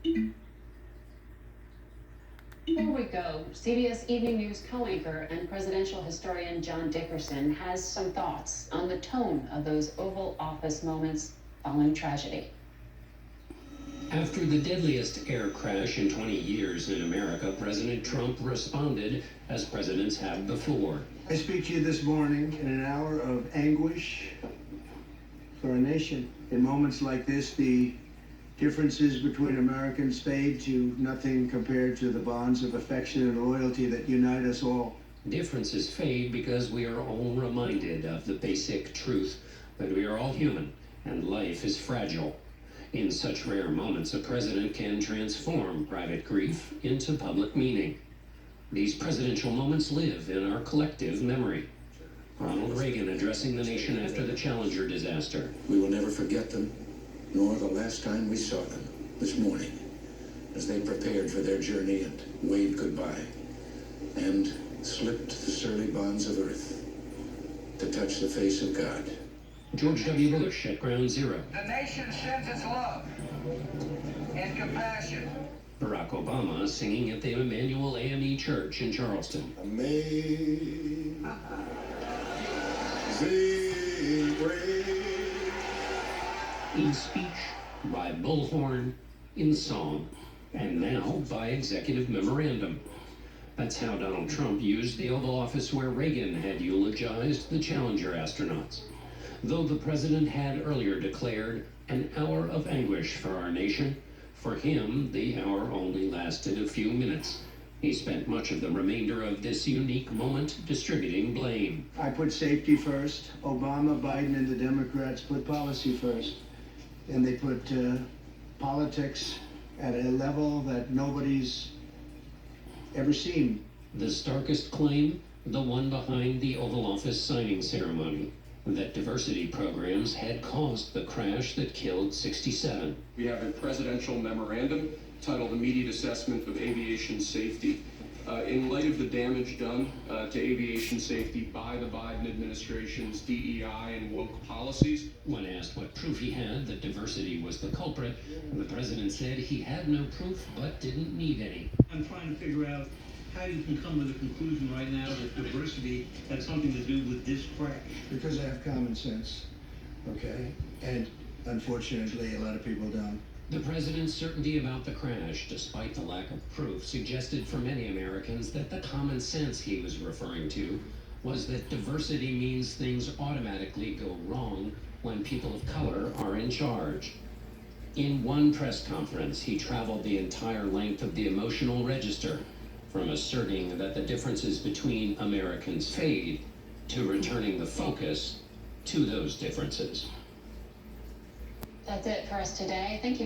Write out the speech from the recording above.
Before we go, CBS Evening News co-anchor and presidential historian John Dickerson has some thoughts on the tone of those Oval Office moments following tragedy. After the deadliest air crash in 20 years in America, President Trump responded as presidents have before. I speak to you this morning in an hour of anguish for our nation. In moments like this, the differences between Americans fade to nothing compared to the bonds of affection and loyalty that unite us all. Differences fade because we are all reminded of the basic truth that we are all human and life is fragile. In such rare moments, a president can transform private grief into public meaning. These presidential moments live in our collective memory. Ronald Reagan addressing the nation after the Challenger disaster. We will never forget them, nor the last time we saw them this morning, as they prepared for their journey and waved goodbye, and slipped the surly bonds of earth to touch the face of God. George W. Bush at Ground Zero. The nation sends its love and compassion. Barack Obama singing at the Emmanuel AME Church in Charleston. Amazing grace. In speech, by bullhorn, in song, and now by executive memorandum. That's how Donald Trump used the Oval Office where Reagan had eulogized the Challenger astronauts. Though the president had earlier declared an hour of anguish for our nation, for him, the hour only lasted a few minutes. He spent much of the remainder of this unique moment distributing blame. I put safety first. Obama, Biden, and the Democrats put policy first. And they put politics at a level that nobody's ever seen. The starkest claim, the one behind the Oval Office signing ceremony, that diversity programs had caused the crash that killed 67. We have a presidential memorandum titled Immediate Assessment of Aviation Safety. In light of the damage done to aviation safety by the Biden administration's DEI and woke policies. When asked what proof he had that diversity was the culprit, the president said he had no proof but didn't need any. I'm trying to figure out how you can come to the conclusion right now that diversity had something to do with this crash. Because I have common sense, okay? And unfortunately, a lot of people don't. The president's certainty about the crash, despite the lack of proof, suggested for many Americans that the common sense he was referring to was that diversity means things automatically go wrong when people of color are in charge. In one press conference, he traveled the entire length of the emotional register, from asserting that the differences between Americans fade to returning the focus to those differences. That's it for us today. Thank you.